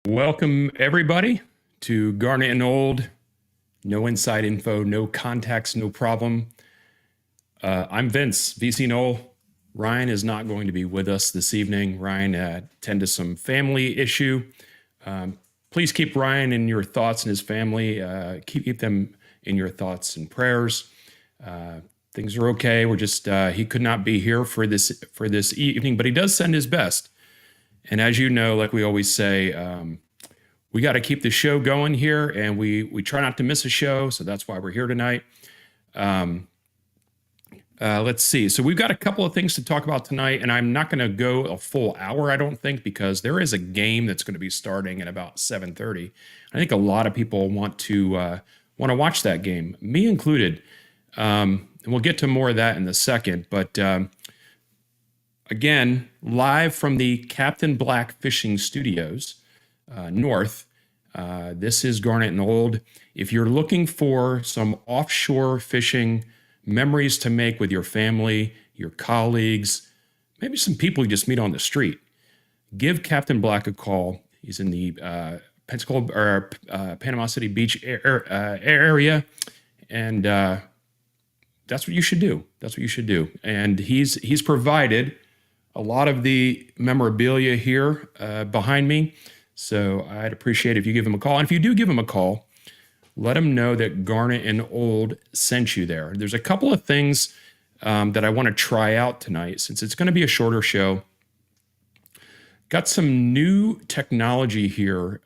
Welcome, everybody, to Garnet Gold. No inside info, no contacts, no problem. I'm Vince, VC Knoll. Ryan is not going to be with us this evening. Ryan attended to some family issue. Please keep Ryan in your thoughts and his family. Keep them in your thoughts and prayers. Things are okay. We're just he could not be here for this evening, but he does send his best. And as you know, like we always say, we got to keep the show going here, and we try not to miss a show, so that's why we're here tonight. Let's see. So we've got a couple of things to talk about tonight, and I'm not going to go a full hour, I don't think, because there is a game that's going to be starting at about 7:30. I think a lot of people want to watch that game, me included. And we'll get to more of that in a second, but again, live from the Captain Black Fishing Studios, North. This is Garnet Gold. If you're looking for some offshore fishing memories to make with your family, your colleagues, maybe some people you just meet on the street, give Captain Black a call. He's in the Pensacola or Panama City Beach area, and that's what you should do. That's what you should do. And he's provided a lot of the memorabilia here behind me. So I'd appreciate if you give him a call. And if you do give him a call, let him know that Garnet and Old sent you there. There's a couple of things that I want to try out tonight, since it's going to be a shorter show. Got some new technology here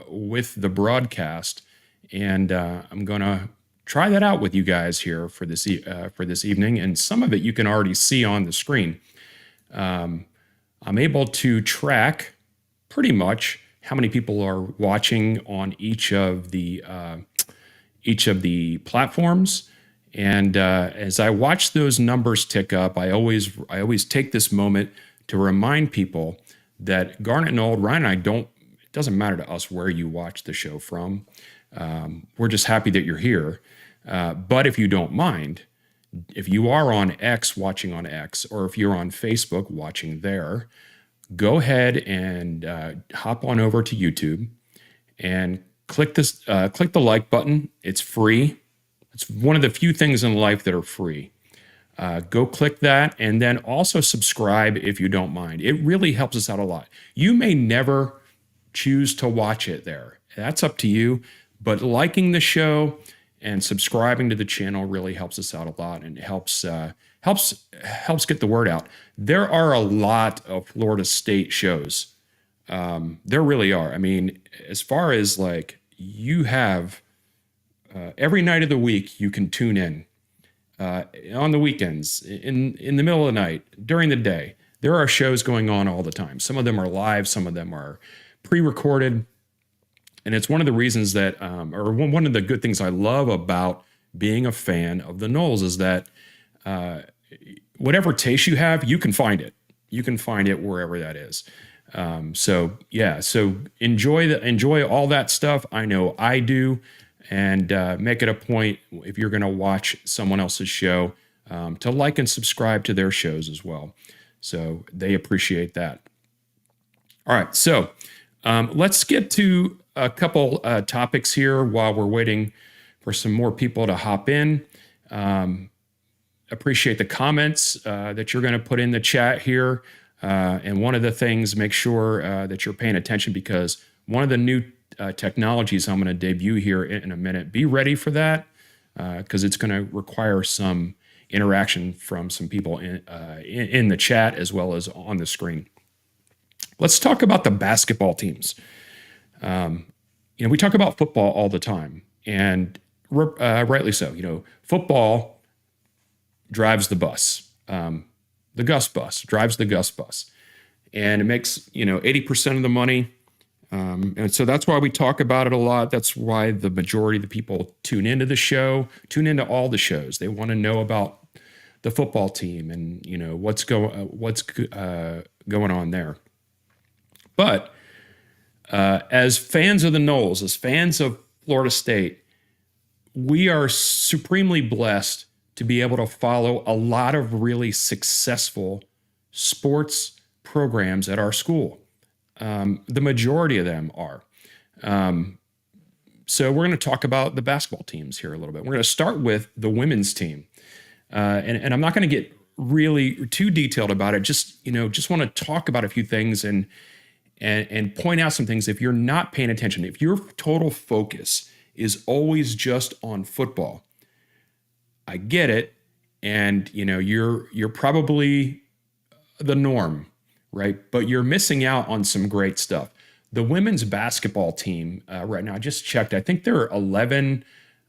with the broadcast, and I'm going to try that out with you guys here for this evening. And some of it you can already see on the screen. I'm able to track pretty much how many people are watching on each of the platforms, and as I watch those numbers tick up, I always take this moment to remind people that Garnet and Old, Ryan and I don't. It doesn't matter to us where you watch the show from. We're just happy that you're here. But if you don't mind, if you are on X, watching on X, or if you're on Facebook watching there, go ahead and hop on over to YouTube and click the like button. It's free. It's one of the few things in life that are free. Go click that, and then also subscribe if you don't mind. It really helps us out a lot. You may never choose to watch it there. That's up to you. But liking the show and subscribing to the channel really helps us out a lot, and helps get the word out. There are a lot of Florida State shows. There really are. I mean, as far as like, you have every night of the week you can tune in, on the weekends, in the middle of the night, during the day. There are shows going on all the time. Some of them are live, some of them are pre-recorded. And it's one of the reasons that, or one of the good things I love about being a fan of the Noles, is that whatever taste you have, you can find it. You can find it wherever that is. So enjoy all that stuff. I know I do, and make it a point, if you're going to watch someone else's show, to like and subscribe to their shows as well. So they appreciate that. All right, so let's get to a couple topics here while we're waiting for some more people to hop in. Appreciate the comments that you're going to put in the chat here. And one of the things, make sure that you're paying attention, because one of the new technologies I'm going to debut here in a minute, be ready for that, because it's going to require some interaction from some people in the chat as well as on the screen. Let's talk about the basketball teams. We talk about football all the time, and rightly so. Football drives the bus. The Gus bus drives the Gus bus, and it makes 80% of the money. And so that's why we talk about it a lot. That's why the majority of the people tune into the show, tune into all the shows. They want to know about the football team and going on there. But as fans of the Noles, as fans of Florida State, we are supremely blessed to be able to follow a lot of really successful sports programs at our school. The majority of them are. So we're going to talk about the basketball teams here a little bit. We're going to start with the women's team. And I'm not going to get really too detailed about it. Just want to talk about a few things and point out some things. If you're not paying attention, if your total focus is always just on football, I get it. And, you're probably the norm, right? But you're missing out on some great stuff. The women's basketball team right now, I just checked. I think they're 11.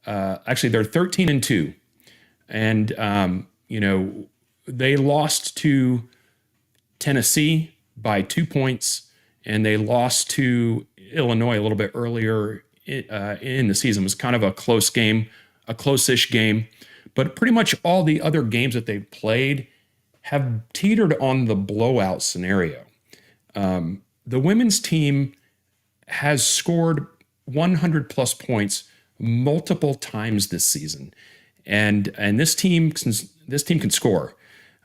Actually, they're 13-2. And, they lost to Tennessee by 2 points, and they lost to Illinois a little bit earlier in the season. It was kind of a close game, a close-ish game. But pretty much all the other games that they've played have teetered on the blowout scenario. The women's team has scored 100-plus points multiple times this season. And this team can score.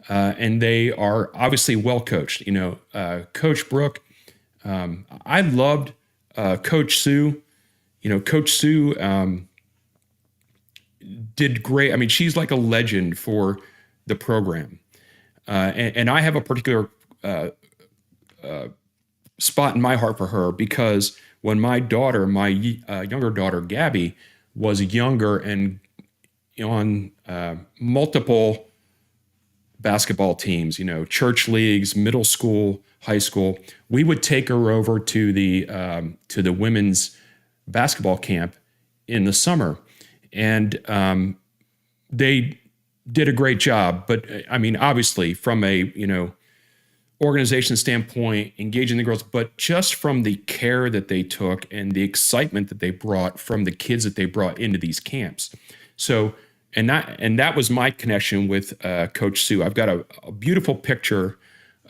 And they are obviously well coached. Coach Brooke, I loved Coach Sue. Coach Sue did great. I mean, she's like a legend for the program. And I have a particular spot in my heart for her because when my younger daughter, Gabby, was younger and on multiple basketball teams, church leagues, middle school, high school, we would take her over to the women's basketball camp in the summer. And they did a great job. But I mean, obviously from a, organization standpoint, engaging the girls, but just from the care that they took and the excitement that they brought from the kids that they brought into these camps. So, and that was my connection with Coach Sue. I've got a beautiful picture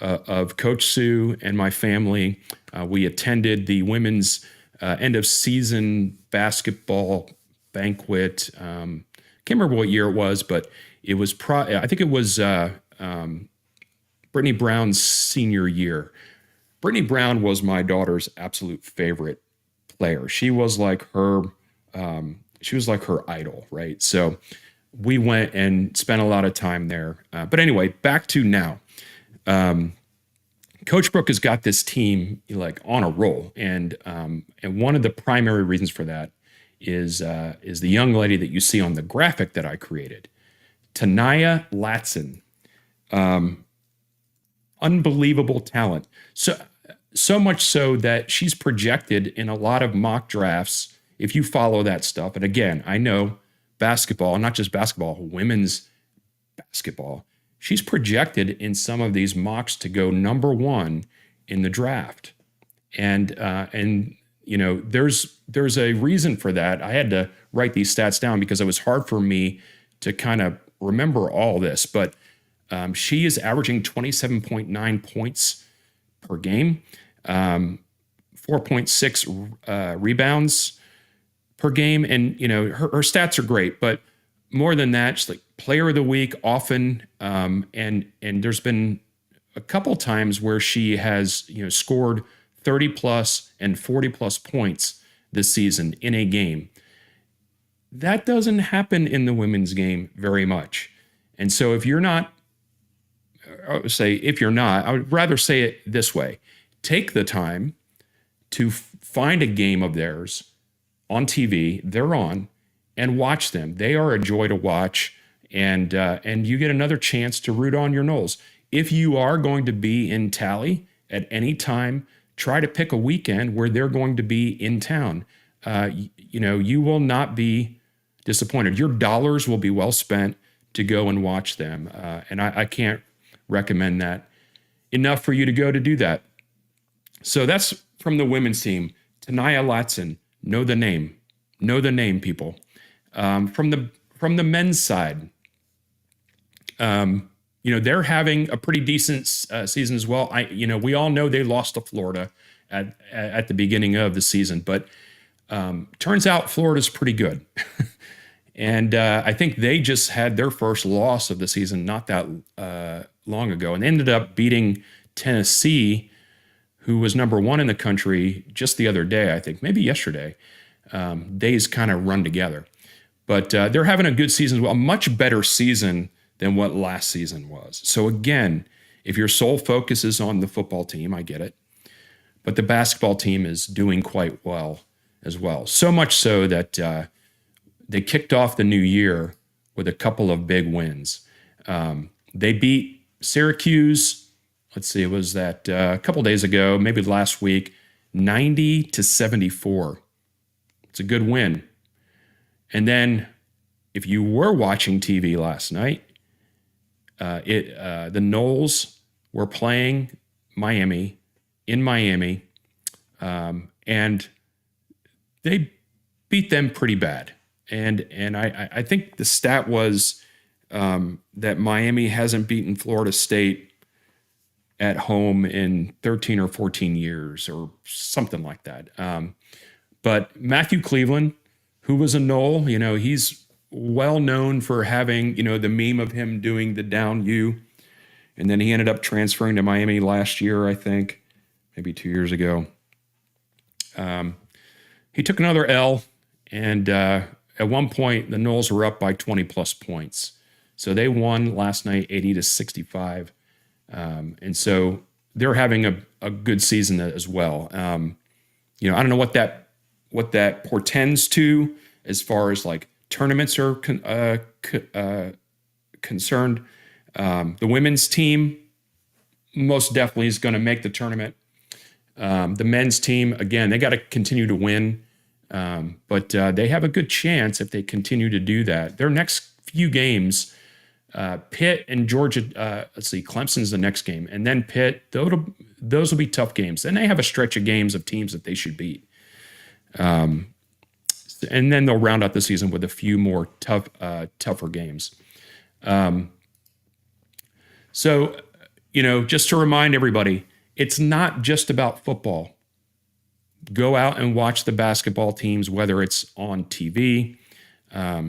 of Coach Sue and my family. We attended the women's end of season basketball banquet. Can't remember what year it was, but it was I think it was Brittany Brown's senior year. Brittany Brown was my daughter's absolute favorite player. She was like her idol, right? So we went and spent a lot of time there. But anyway, back to now. Coach Brooke has got this team like on a roll, and one of the primary reasons for that is the young lady that you see on the graphic that I created, Tanaya Latson. Unbelievable talent. So much so that she's projected in a lot of mock drafts, if you follow that stuff. And again, I know basketball, not just basketball, women's basketball. She's projected in some of these mocks to go number one in the draft. And there's a reason for that. I had to write these stats down because it was hard for me to kind of remember all this. But she is averaging 27.9 points per game, 4.6 rebounds per game. And, her stats are great, but more than that, she's like player of the week often. And there's been a couple times where she has, scored 30 plus and 40 plus points this season in a game. That doesn't happen in the women's game very much. And so if you're not, I would rather say it this way. Take the time to find a game of theirs on TV, they're on, and watch them. They are a joy to watch, and you get another chance to root on your Noles. If you are going to be in Tally at any time, try to pick a weekend where they're going to be in town. You will not be disappointed. Your dollars will be well spent to go and watch them, and I can't recommend that enough for you to go to do that. So that's from the women's team. Tanaya Latson, know the name, people. From the men's side, They're having a pretty decent season as well. We all know they lost to Florida at the beginning of the season, but turns out Florida's pretty good. And I think they just had their first loss of the season not that long ago, and they ended up beating Tennessee, who was number one in the country just the other day, I think, maybe yesterday. Days kind of run together. But they're having a good season as well, a much better season than what last season was. So again, if your sole focus is on the football team, I get it. But the basketball team is doing quite well as well. So much so that they kicked off the new year with a couple of big wins. They beat Syracuse. Let's see, it was that a couple days ago, maybe last week, 90-74. It's a good win. And then, if you were watching TV last night, the Noles were playing Miami in Miami, and they beat them pretty bad. And I think the stat was that Miami hasn't beaten Florida State at home in 13 or 14 years or something like that. But Matthew Cleveland, who was a Nole, he's well known for having, the meme of him doing the down U. And then he ended up transferring to Miami last year, I think, maybe 2 years ago. He took another L, and at one point, the Noles were up by 20 plus points. So they won last night 80-65. And so they're having a good season as well. I don't know what that portends to as far as like tournaments are concerned. The women's team most definitely is going to make the tournament. The men's team, again, they got to continue to win. But they have a good chance if they continue to do that. Their next few games, Pitt and Georgia, Clemson's the next game, and then Pitt, those will be tough games. Then they have a stretch of games of teams that they should beat. And then they'll round out the season with a few more tougher games. So, just to remind everybody, it's not just about football. Go out and watch the basketball teams, whether it's on TV,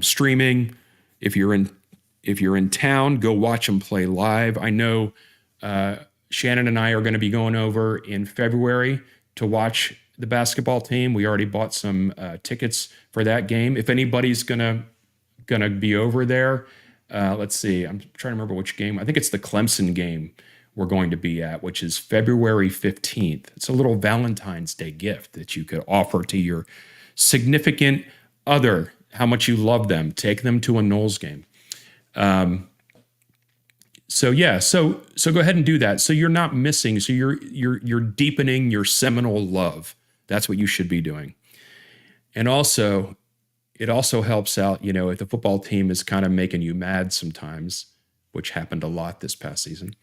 streaming. If you're in town, go watch them play live. I know Shannon and I are going to be going over in February to watch the basketball team. We already bought some tickets for that game. If anybody's gonna be over there, let's see. I'm trying to remember which game. I think it's the Clemson game we're going to be at, which is February 15th. It's a little Valentine's Day gift that you could offer to your significant other, how much you love them. Take them to a Noles game. So go ahead and do that. So you're not missing. So you're deepening your Seminole love. That's what you should be doing. And also, it also helps out, if the football team is kind of making you mad sometimes, which happened a lot this past season.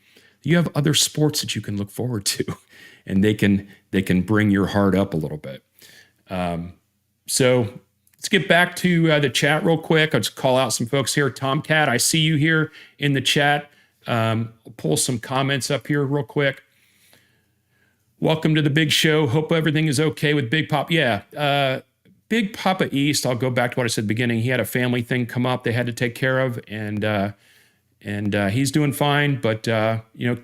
You have other sports that you can look forward to, and they can bring your heart up a little bit. So let's get back to the chat real quick. I'll just call out some folks here. Tomcat, I see you here in the chat. I'll pull some comments up here real quick. Welcome to the big show. Hope everything is okay with Big Pop. Yeah, Big Papa East, I'll go back to what I said at the beginning. He had a family thing come up they had to take care of, and he's doing fine, but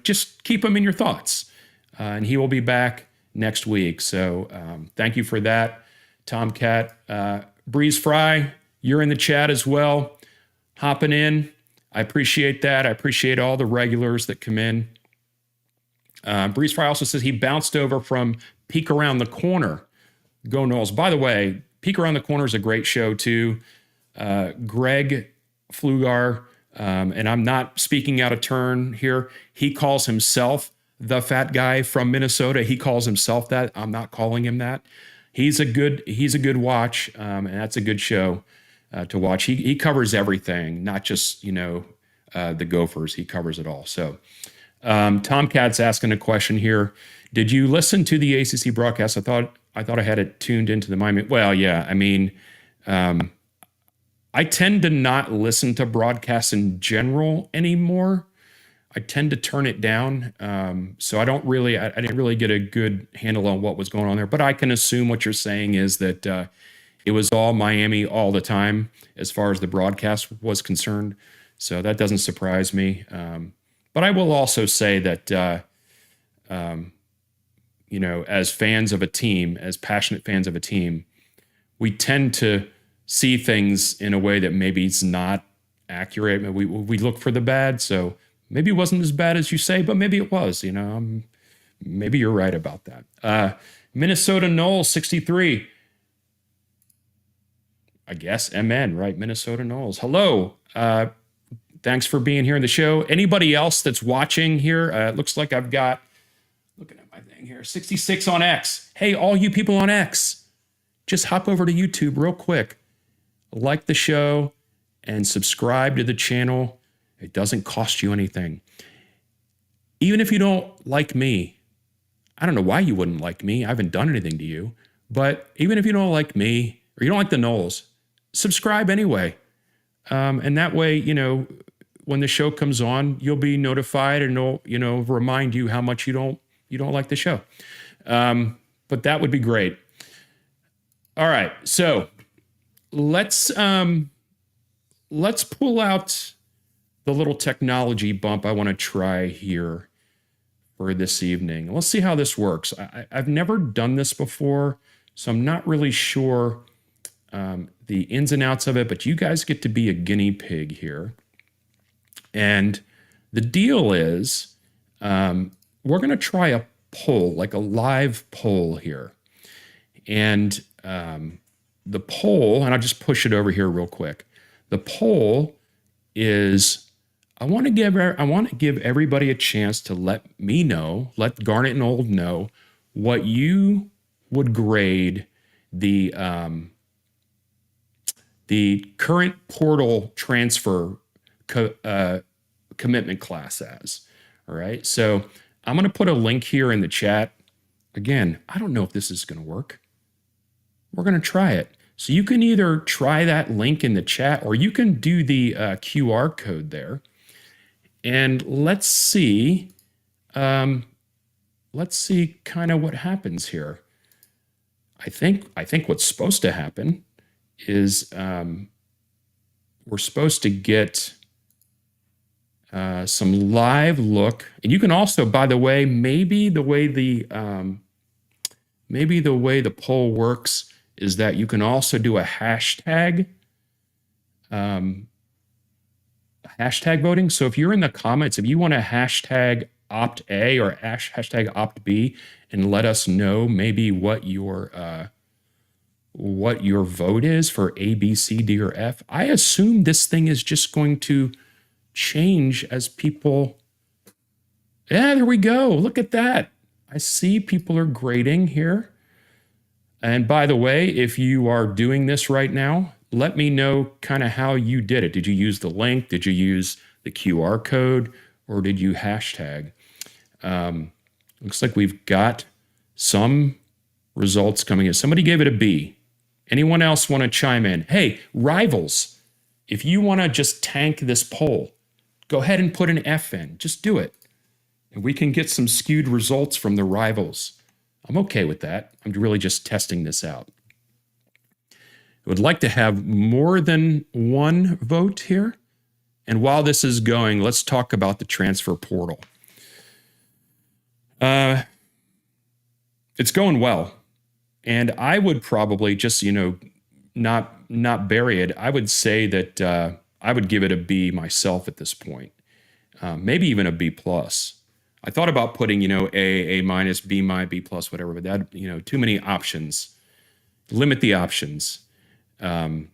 just keep him in your thoughts. And he will be back next week. So thank you for that, Tomcat. Breeze Fry, you're in the chat as well, hopping in. I appreciate that. I appreciate all the regulars that come in. Breeze Fry also says he bounced over from Peek Around the Corner. Go Noles. By the way, Peek Around the Corner is a great show too. Greg Flugar, and I'm not speaking out of turn here. He calls himself the fat guy from Minnesota. He calls himself that. I'm not calling him that. He's a good watch, and that's a good show to watch. He covers everything, not just the Gophers. He covers it all. So Tomcat's asking a question here. Did you listen to the ACC broadcast? I thought I had it tuned into the Miami. Well, yeah. I mean, I tend to not listen to broadcasts in general anymore. I tend to turn it down. So I didn't really get a good handle on what was going on there. But I can assume what you're saying is that it was all Miami all the time as far as the broadcast was concerned. So that doesn't surprise me. But I will also say that, as fans of a team, as passionate fans of a team, we tend to see things in a way that maybe it's not accurate. We look for the bad. So maybe it wasn't as bad as you say, but maybe it was. Maybe you're right about that. Minnesota Noles 63. I guess MN, right? Minnesota Noles. Hello. Thanks for being here in the show. Anybody else that's watching here? It looks like I've got, looking at my thing here, 66 on X. Hey, all you people on X, just hop over to YouTube real quick. Like the show and subscribe to the channel. It doesn't cost you anything. Even if you don't like me, I don't know why you wouldn't like me. I haven't done anything to you. But even if you don't like me or you don't like the Noles, subscribe anyway. And that way, when the show comes on, you'll be notified and it'll, remind you how much you don't like the show. But that would be great. All right. So let's pull out the little technology bump I want to try here for this evening. Let's see how this works. I've never done this before, so I'm not really sure the ins and outs of it, but you guys get to be a guinea pig here. And the deal is we're going to try a poll, like a live poll here. And the poll, and I'll just push it over here real quick. The poll is, I want to give everybody a chance to let Garnet and Old know what you would grade the current portal transfer commitment class as. All right. So I'm going to put a link here in the chat. Again, I don't know if this is going to work. We're going to try it. So you can either try that link in the chat or you can do the QR code there. And let's see kind of what happens here. I think what's supposed to happen is we're supposed to get some live look. And you can also, by the way, maybe the way the poll works is that you can also do a hashtag voting. So if you're in the comments, if you want to hashtag opt A or hashtag opt B and let us know maybe what your vote is for A, B, C, D, or F. I assume this thing is just going to change as people. Yeah, there we go. Look at that. I see people are grading here. And by the way, if you are doing this right now, let me know kind of how you did it. Did you use the link? Did you use the QR code? Or did you hashtag? Looks like we've got some results coming in. Somebody gave it a B. Anyone else want to chime in? Hey, rivals, if you want to just tank this poll, go ahead and put an F in. Just do it. And we can get some skewed results from the rivals. I'm okay with that. I'm really just testing this out. I would like to have more than one vote here. And while this is going, let's talk about the transfer portal. It's going well. And I would probably just, not bury it. I would say that I would give it a B myself at this point. Maybe even a B plus. I thought about putting, A minus, B minus, B plus, whatever, but that, too many options. Limit the options. But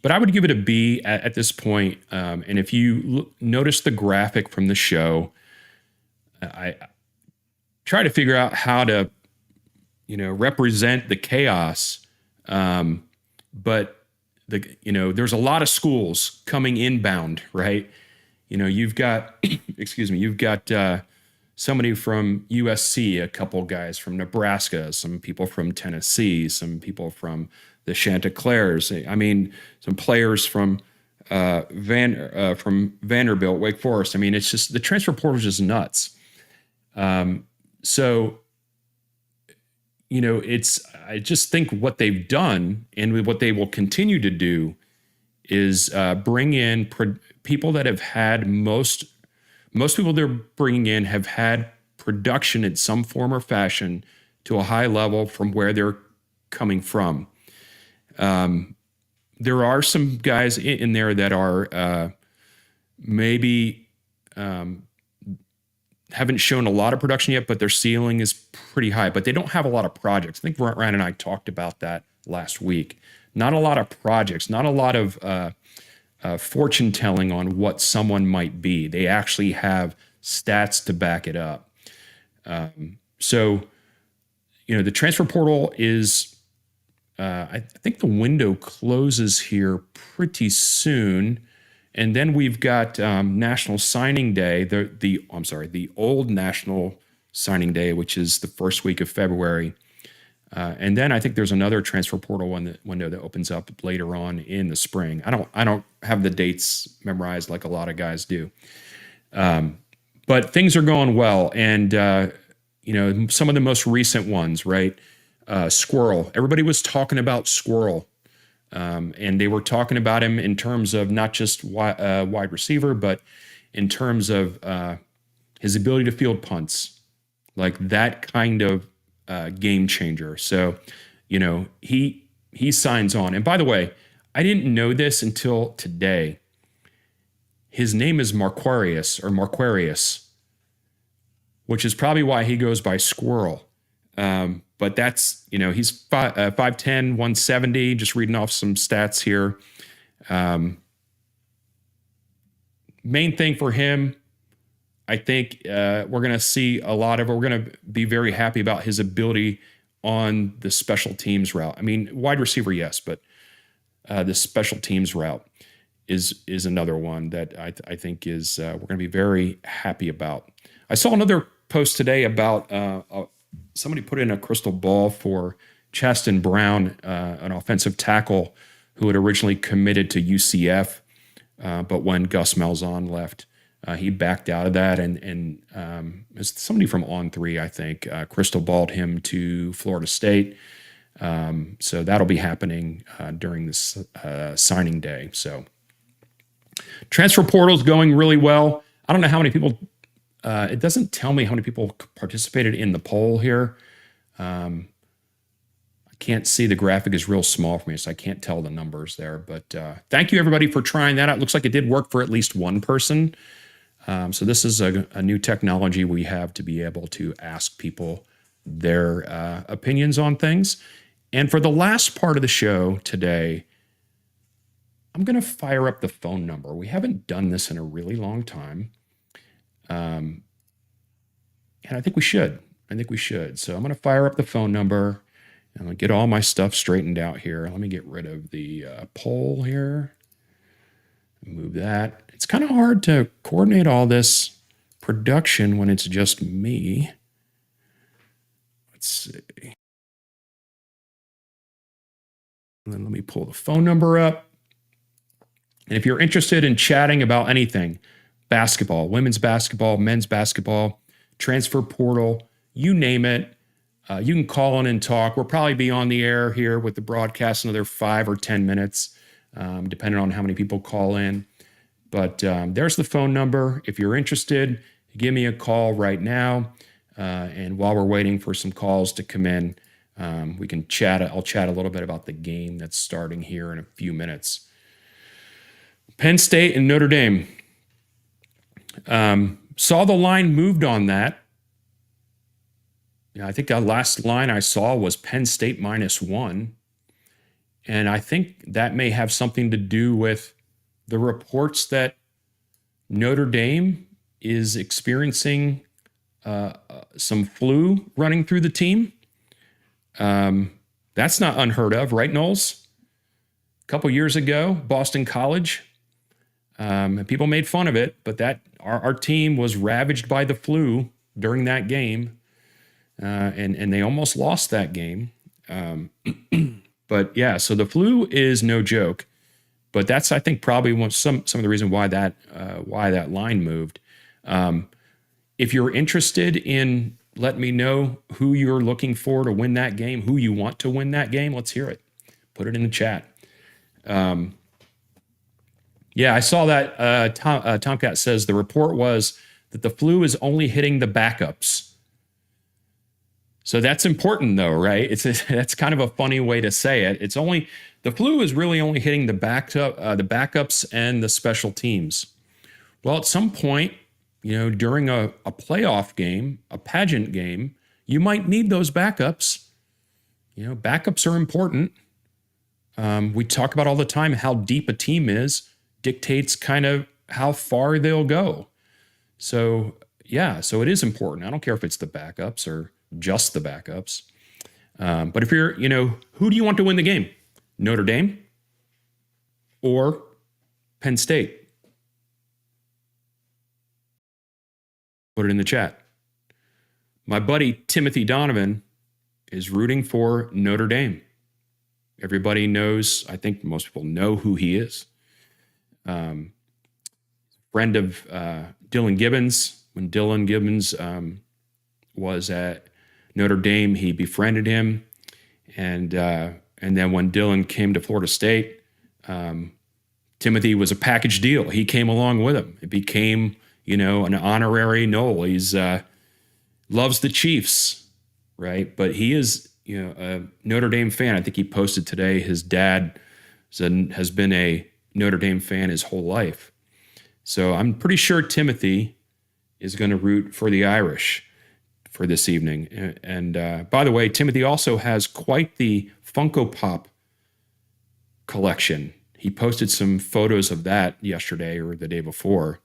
I would give it a B at this point. And if you notice the graphic from the show, I try to figure out how to, represent the chaos. But there's a lot of schools coming inbound, right? You've got, you've got somebody from USC, a couple guys from Nebraska, some people from Tennessee, some people from the Chanticleers. I mean, some players from from Vanderbilt, Wake Forest. I mean, it's just the transfer portal is just nuts. So, I just think what they've done and what they will continue to do is bring in people that have had most people they're bringing in have had production in some form or fashion to a high level from where they're coming from. There are some guys in there that are maybe haven't shown a lot of production yet, but their ceiling is pretty high, but they don't have a lot of projects. I think Ryan and I talked about that last week. Not a lot of projects, not a lot of fortune telling on what someone might be. They actually have stats to back it up. So, the transfer portal is, I think the window closes here pretty soon. And then we've got National Signing Day, the old National Signing Day, which is the first week of February. And then I think there's another transfer portal window that opens up later on in the spring. I don't have the dates memorized like a lot of guys do. But things are going well. And, some of the most recent ones, right? Squirrel. Everybody was talking about Squirrel. And they were talking about him in terms of not just wide receiver, but in terms of his ability to field punts, like that kind of game changer. So, he signs on. And by the way, I didn't know this until today. His name is Marquarius, which is probably why he goes by Squirrel. But that's, he's 5'10", 170, just reading off some stats here. Main thing for him, I think we're going to see a lot of it. We're going to be very happy about his ability on the special teams route. I mean, wide receiver, yes, but the special teams route is another one that I think is we're going to be very happy about. I saw another post today about somebody put in a crystal ball for Chaston Brown, an offensive tackle who had originally committed to UCF, but when Gus Malzahn left, he backed out of that, and somebody from On3, I think, crystal balled him to Florida State. So that'll be happening during this signing day. So transfer portal's going really well. I don't know how many people. It doesn't tell me how many people participated in the poll here. I can't see, the graphic is real small for me, so I can't tell the numbers there. But thank you, everybody, for trying that out. It looks like it did work for at least one person. So this is a new technology we have to be able to ask people their opinions on things. And for the last part of the show today, I'm going to fire up the phone number. We haven't done this in a really long time. And I think we should. So I'm going to fire up the phone number and I'll get all my stuff straightened out here. Let me get rid of the poll here. Move that. It's kind of hard to coordinate all this production when it's just me. Let's see. And then let me pull the phone number up. And if you're interested in chatting about anything, basketball, women's basketball, men's basketball, transfer portal, you name it, you can call in and talk. We'll probably be on the air here with the broadcast another 5 or 10 minutes, depending on how many people call in. But there's the phone number. If you're interested, give me a call right now. And while we're waiting for some calls to come in, we can chat. I'll chat a little bit about the game that's starting here in a few minutes. Penn State and Notre Dame. Saw the line moved on that. I think the last line I saw was Penn State -1. And I think that may have something to do with the reports that Notre Dame is experiencing some flu running through the team. That's not unheard of, right, Noles? A couple years ago, Boston College, and people made fun of it, but that our team was ravaged by the flu during that game, and they almost lost that game. But yeah, so the flu is no joke. But that's, I think, probably some of the reason why that line moved. If you're interested in, let me know who you're looking for to win that game, who you want to win that game. Let's hear it. Put it in the chat. Yeah, I saw that. Tomcat says the report was that the flu is only hitting the backups. So that's important, though, right? That's kind of a funny way to say it. It's only the flu is really only hitting the backups and the special teams. Well, at some point, during a playoff game, a pageant game, you might need those backups. Backups are important. We talk about all the time how deep a team is dictates kind of how far they'll go. So, yeah, so it is important. I don't care if it's the backups or just the backups. But if you're, who do you want to win the game? Notre Dame or Penn State? Put it in the chat. My buddy Timothy Donovan is rooting for Notre Dame. Everybody knows, I think most people know who he is. Friend of Dylan Gibbons. When Dylan Gibbons was at Notre Dame, he befriended him. And then when Dylan came to Florida State, Timothy was a package deal. He came along with him. It became, an honorary Nole. He's loves the Chiefs, right? But he is, a Notre Dame fan. I think he posted today his dad has been a Notre Dame fan his whole life. So I'm pretty sure Timothy is going to root for the Irish for this evening. And by the way, Timothy also has quite the Funko Pop collection. He posted some photos of that yesterday or the day before.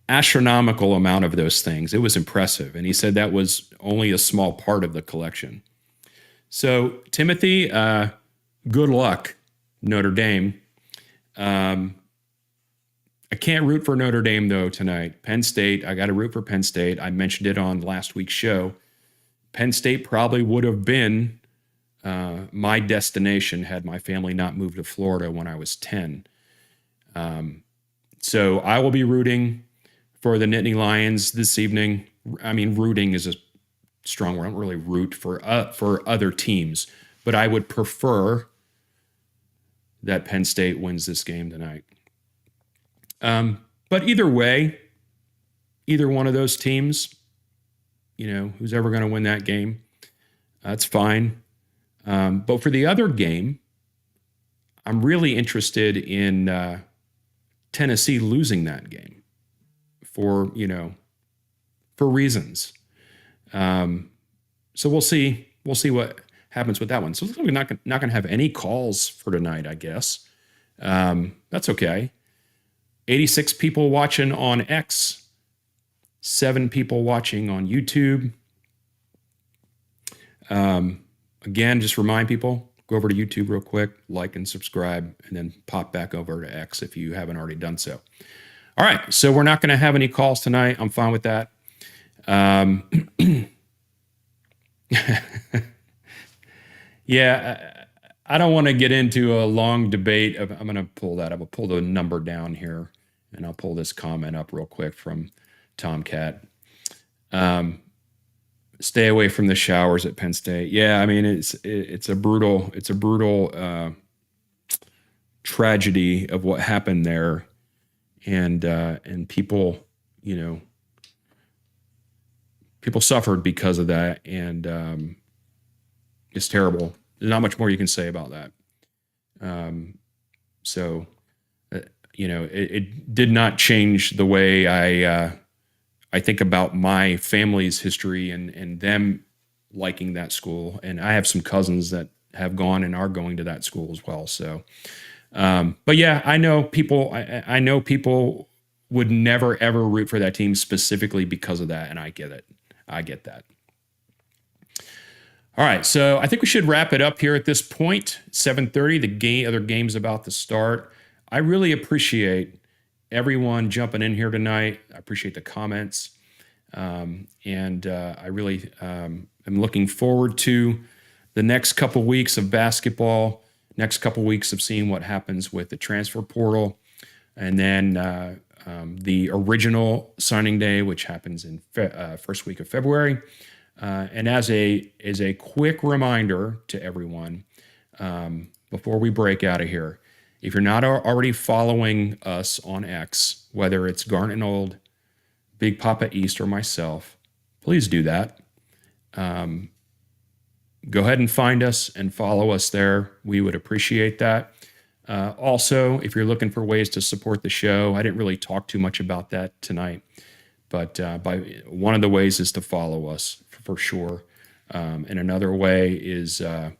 Astronomical amount of those things. It was impressive. And he said that was only a small part of the collection. So, Timothy, good luck, Notre Dame. I can't root for Notre Dame, though, tonight. Penn State, I got to root for Penn State. I mentioned it on last week's show. Penn State probably would have been my destination had my family not moved to Florida when I was 10. So I will be rooting for the Nittany Lions this evening. I mean, rooting is a strong word. I don't really root for other teams, but I would prefer that Penn State wins this game tonight. But either way, either one of those teams, who's ever going to win that game, that's fine. But for the other game, I'm really interested in Tennessee losing that game for reasons. So we'll see. We'll see what happens with that one. So we're not going to have any calls for tonight, I guess. That's okay. 86 people watching on X, 7 people watching on YouTube. Again, just remind people, go over to YouTube real quick, like and subscribe, and then pop back over to X if you haven't already done so. All right, so we're not going to have any calls tonight. I'm fine with that. Yeah, I don't want to get into a long debate. I'm going to pull that up. I'll pull the number down here, and I'll pull this comment up real quick from Tomcat. Stay away from the showers at Penn State. Yeah, I mean it's a brutal tragedy of what happened there, and people people suffered because of that, and it's terrible. There's not much more you can say about that. So it did not change the way I think about my family's history and them liking that school. And I have some cousins that have gone and are going to that school as well. So, but yeah, I know people, I know people would never, ever root for that team specifically because of that. And I get it. I get that. All right. So I think we should wrap it up here at this point. 7:30, the other game's about to start. I really appreciate everyone jumping in here tonight. I appreciate the comments. And I really am looking forward to the next couple weeks of basketball, next couple weeks of seeing what happens with the transfer portal, and then the original signing day, which happens in first week of February. And as a quick reminder to everyone, before we break out of here, if you're not already following us on X, whether it's Garnet Gold, Big Papa East, or myself, please do that. Go ahead and find us and follow us there. We would appreciate that. Also, if you're looking for ways to support the show, I didn't really talk too much about that tonight, but one of the ways is to follow us for sure. And another way is to,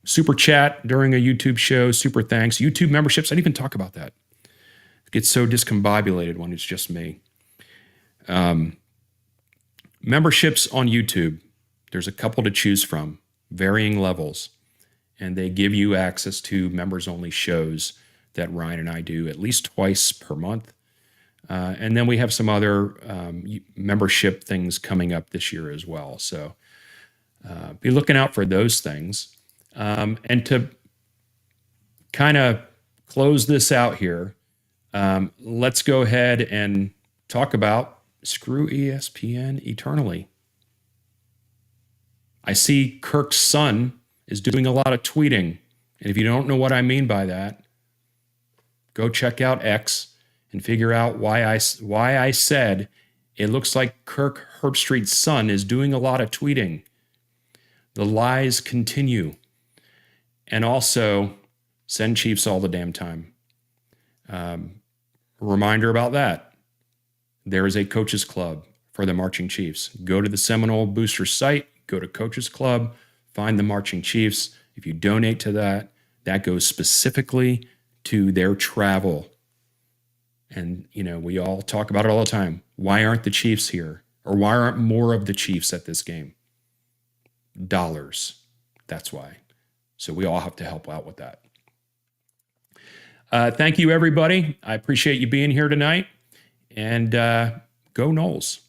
super chat during a YouTube show, super thanks. YouTube memberships, I didn't even talk about that. It gets so discombobulated when it's just me. Memberships on YouTube, there's a couple to choose from, varying levels, and they give you access to members-only shows that Ryan and I do at least twice per month. And then we have some other membership things coming up this year as well. So be looking out for those things. And to kind of close this out here, let's go ahead and talk about screw ESPN eternally. I see Kirk's son is doing a lot of tweeting. And if you don't know what I mean by that, go check out X and figure out why I said it looks like Kirk Herbstreit's son is doing a lot of tweeting. The lies continue. And also, send Chiefs all the damn time. Reminder about that. There is a coaches club for the Marching Chiefs. Go to the Seminole Booster site, go to Coaches Club, find the Marching Chiefs. If you donate to that, that goes specifically to their travel. And, we all talk about it all the time. Why aren't the Chiefs here? Or why aren't more of the Chiefs at this game? Dollars. That's why. So we all have to help out with that. Thank you, everybody. I appreciate you being here tonight. And go Noles.